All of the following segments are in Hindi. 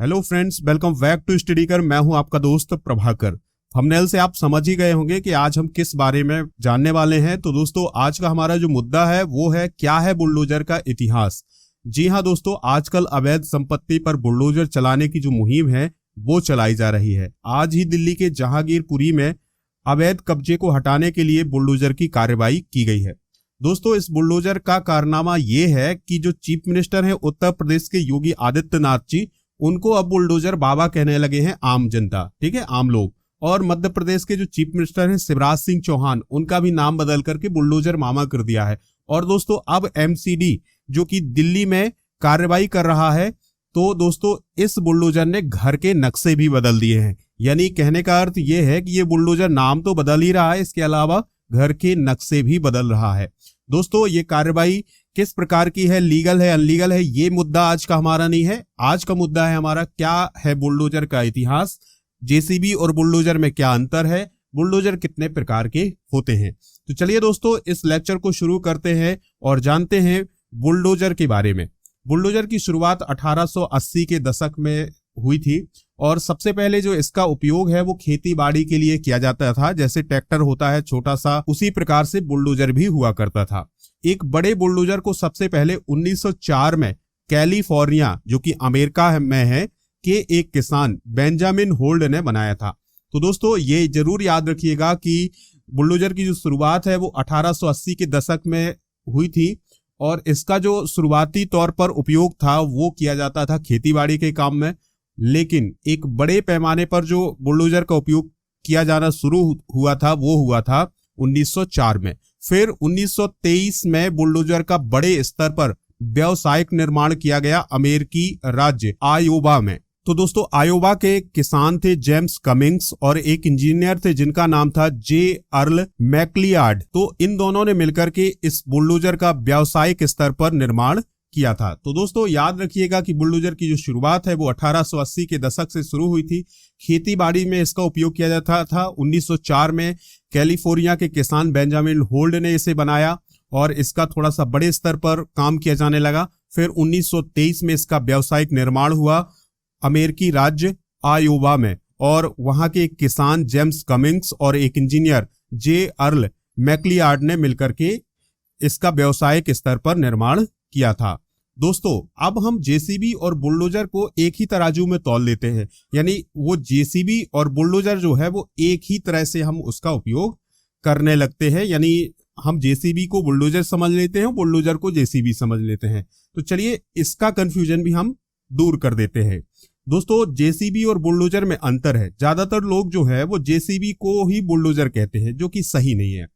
Hello friends, welcome back to study कर। मैं हूं आपका दोस्त प्रभाकर। थंबनेल से आप समझ ही गए होंगे कि आज हम किस बारे में जानने वाले हैं। तो दोस्तों, आज का हमारा जो मुद्दा है वो है क्या है बुलडोजर का इतिहास। जी हां दोस्तों, आजकल अवैध संपत्ति पर बुलडोजर चलाने की जो मुहिम है वो चलाई जा रही है। आज ही दिल्ली के जहांगीरपुरी में अवैध कब्जे को हटाने के लिए बुलडोजर की कार्रवाई की गई है। दोस्तों, इस बुलडोजर का कारनामा ये है कि जो चीफ मिनिस्टर हैं उत्तर प्रदेश के योगी आदित्यनाथ जी, उनको अब बुलडोजर बाबा कहने लगे हैं आम जनता, ठीक है, आम लोग। और मध्य प्रदेश के जो चीफ मिनिस्टर हैं शिवराज सिंह चौहान, उनका भी नाम बदल करके बुलडोजर मामा कर दिया है। और दोस्तों, अब एमसीडी जो कि दिल्ली में कार्रवाई कर रहा है, तो दोस्तों इस बुलडोजर ने घर के नक्शे भी बदल दिए हैं। यानी कहने का अर्थ यह है कि ये बुलडोजर नाम तो बदल ही रहा है, इसके अलावा घर के नक्शे भी बदल रहा है। दोस्तों, ये कार्रवाई किस प्रकार की है, लीगल है अनलीगल है, ये मुद्दा आज का हमारा नहीं है। आज का मुद्दा है हमारा क्या है बुलडोजर का इतिहास, जेसीबी और बुलडोजर में क्या अंतर है, बुलडोजर कितने प्रकार के होते हैं। तो चलिए दोस्तों, इस लेक्चर को शुरू करते हैं और जानते हैं बुलडोजर के बारे में। बुलडोजर की शुरुआत 1880 के दशक में हुई थी और सबसे पहले जो इसका उपयोग है वो खेती बाड़ी के लिए किया जाता था। जैसे ट्रैक्टर होता है छोटा सा, उसी प्रकार से बुलडोजर भी हुआ करता था। एक बड़े बुलडोजर को सबसे पहले 1904 में कैलिफोर्निया, जो कि अमेरिका में है, के एक किसान बेंजामिन होल्ड ने बनाया था। तो दोस्तों, ये जरूर याद रखिएगा कि बुलडोजर की जो शुरुआत है वो 1880 के दशक में हुई थी और इसका जो शुरुआती तौर पर उपयोग था वो किया जाता था खेतीबाड़ी के काम में। लेकिन एक बड़े पैमाने पर जो बुलडोजर का उपयोग किया जाना शुरू हुआ था वो हुआ था 1904 में। फिर 1923 में बुलडोजर का बड़े स्तर पर व्यावसायिक निर्माण किया गया अमेरिकी राज्य आयोवा में। तो दोस्तों, आयोवा के किसान थे जेम्स कमिंग्स और एक इंजीनियर थे जिनका नाम था जे अर्ल मैक्लियार्ड। तो इन दोनों ने मिलकर के इस बुलडोजर का व्यावसायिक स्तर पर निर्माण किया था। तो दोस्तों, याद रखिएगा कि बुलडोजर की जो शुरुआत है वो 1880 के दशक से शुरू हुई थी। खेती बाड़ी में इसका उपयोग किया जाता था। 1904 में कैलिफोर्निया के किसान बेंजामिन होल्ड ने इसे बनाया और इसका थोड़ा सा बड़े स्तर पर काम किया जाने लगा। फिर 1923 में इसका व्यावसायिक निर्माण हुआ अमेरिकी राज्य आयोवा में और वहां के एक किसान जेम्स कमिंग्स और एक इंजीनियर जे अर्ल मैक्लियार्ड ने मिलकर के इसका व्यावसायिक स्तर पर निर्माण किया था। दोस्तों, अब हम जेसीबी और बुलडोजर को एक ही तराजू में तौल लेते हैं। यानी वो जेसीबी और बुलडोजर जो है वो एक ही तरह से हम उसका उपयोग करने लगते हैं। यानी हम जेसीबी को बुलडोजर समझ लेते हैं, बुलडोजर को जेसीबी समझ लेते हैं। तो चलिए इसका कंफ्यूजन भी हम दूर कर देते हैं। दोस्तों, जेसीबी और बुलडोजर में अंतर है। ज्यादातर लोग जो है वो जेसीबी को ही बुलडोजर कहते हैं, जो कि सही नहीं है।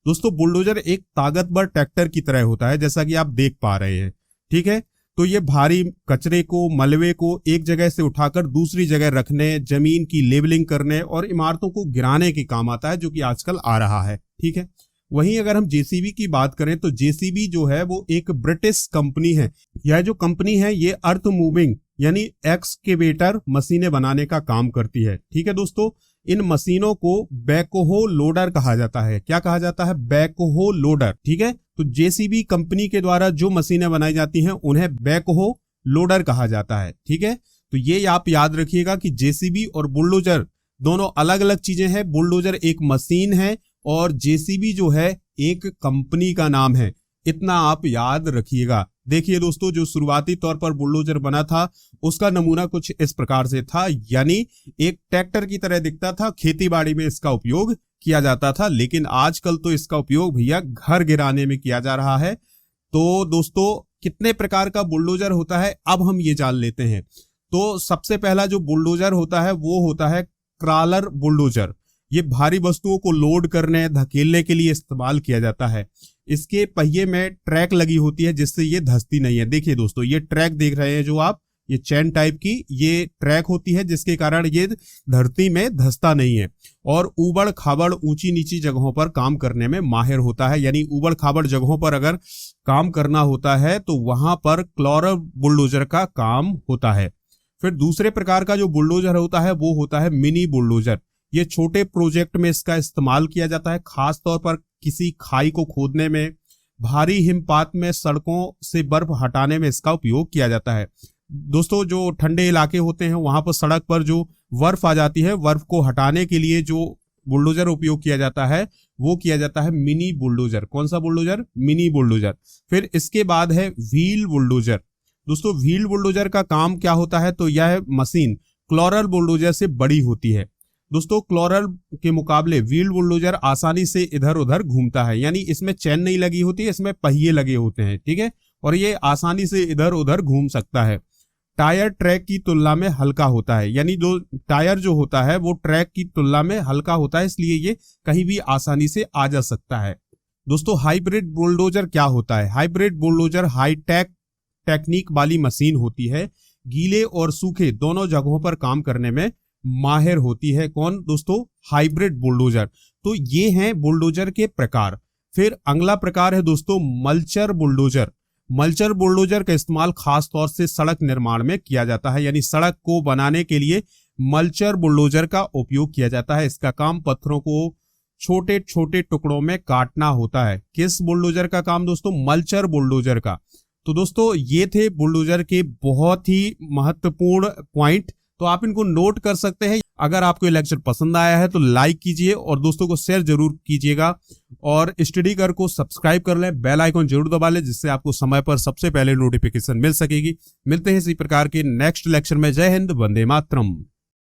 दोस्तों, बुलडोजर एक ताकतवर ट्रैक्टर की तरह होता है, जैसा कि आप देख पा रहे हैं, ठीक है। तो ये भारी कचरे को, मलबे को एक जगह से उठाकर दूसरी जगह रखने, जमीन की लेवलिंग करने और इमारतों को गिराने के काम आता है, जो कि आजकल आ रहा है, ठीक है। वहीं अगर हम जेसीबी की बात करें तो जेसीबी जो है वो एक ब्रिटिश कंपनी है। यह जो कंपनी है ये अर्थ मूविंग यानी एक्सकेवेटर मशीनें बनाने का काम करती है, ठीक है दोस्तों। इन मशीनों को बैकहो लोडर कहा जाता है। क्या कहा जाता है? बैकहो लोडर, ठीक है। तो जेसीबी कंपनी के द्वारा जो मशीनें बनाई जाती हैं उन्हें बैकहो लोडर कहा जाता है, ठीक है। तो ये आप याद रखिएगा कि जेसीबी और बुलडोजर दोनों अलग अलग चीजें हैं। बुलडोजर एक मशीन है और जेसीबी जो है एक कंपनी का नाम है, इतना आप याद रखिएगा। देखिए दोस्तों, जो शुरुआती तौर पर बुलडोजर बना था उसका नमूना कुछ इस प्रकार से था। यानी एक ट्रैक्टर की तरह दिखता था, खेतीबाड़ी में इसका उपयोग किया जाता था। लेकिन आजकल तो इसका उपयोग भैया घर गिराने में किया जा रहा है। तो दोस्तों, कितने प्रकार का बुलडोजर होता है अब हम ये जान लेते हैं। तो सबसे पहला जो बुलडोजर होता है वो होता है क्रॉलर बुलडोजर। ये भारी वस्तुओं को लोड करने, धकेलने के लिए इस्तेमाल किया जाता है। इसके पहिए में ट्रैक लगी होती है जिससे ये धंसती नहीं है। देखिए दोस्तों, ये ट्रैक देख रहे हैं जो आप, ये चैन टाइप की ये ट्रैक होती है जिसके कारण ये धरती में धंसता नहीं है। और ऊबड़ खाबड़ ऊंची नीची जगहों पर काम करने में माहिर होता है। यानी ऊबड़ खाबड़ जगहों पर अगर काम करना होता है तो वहां पर क्रॉलर बुलडोजर का काम होता है। फिर दूसरे प्रकार का जो बुलडोजर होता है वो होता है मिनी बुलडोजर। ये छोटे प्रोजेक्ट में इसका इस्तेमाल किया जाता है, खास तौर पर किसी खाई को खोदने में, भारी हिमपात में सड़कों से बर्फ हटाने में इसका उपयोग किया जाता है। दोस्तों जो ठंडे इलाके होते हैं वहां पर सड़क पर जो बर्फ आ जाती है, बर्फ को हटाने के लिए जो बुलडोजर उपयोग किया जाता है वो किया जाता है मिनी बुलडोजर। कौन सा बुलडोजर? Mini bulldozer. फिर इसके बाद है व्हील बुलडोजर। दोस्तों व्हील बुलडोजर का काम क्या होता है? तो यह मशीन क्लोरल बुलडोजर से बड़ी होती है। दोस्तों क्लोरल के मुकाबले व्हील बुलडोजर आसानी से इधर उधर घूमता है, यानी इसमें चेन नहीं लगी होती है, इसमें पहिए लगे होते हैं, ठीक है, और ये आसानी से इधर उधर घूम सकता है। टायर ट्रैक की तुलना में हल्का होता है, यानी जो टायर जो होता है वो ट्रैक की तुलना में हल्का होता है, इसलिए ये कहीं भी आसानी से आ जा सकता है। दोस्तों हाइब्रिड बुलडोजर क्या होता है? हाइब्रिड बुलडोजर हाईटेक टेक्निक वाली मशीन होती है, गीले और सूखे दोनों जगहों पर काम करने में माहिर होती है। कौन दोस्तों? Hybrid bulldozer. तो ये हैं बुलडोजर के प्रकार। फिर अगला प्रकार है दोस्तों मल्चर बुलडोजर। मल्चर बुलडोजर का इस्तेमाल खास तौर से सड़क निर्माण में किया जाता है, यानी सड़क को बनाने के लिए मल्चर बुलडोजर का उपयोग किया जाता है। इसका काम पत्थरों को छोटे छोटे टुकड़ों में काटना होता है। किस बुलडोजर का काम दोस्तों? मल्चर बुलडोजर का। तो दोस्तों ये थे बुलडोजर के बहुत ही महत्वपूर्ण पॉइंट, तो आप इनको नोट कर सकते हैं। अगर आपको ये लेक्चर पसंद आया है तो लाइक कीजिए और दोस्तों को शेयर जरूर कीजिएगा, और स्टडी कर को सब्सक्राइब कर लें, बेल आइकन जरूर दबा लें, जिससे आपको समय पर सबसे पहले नोटिफिकेशन मिल सकेगी। मिलते हैं इसी प्रकार के नेक्स्ट लेक्चर में। जय हिंद, वंदे मातरम।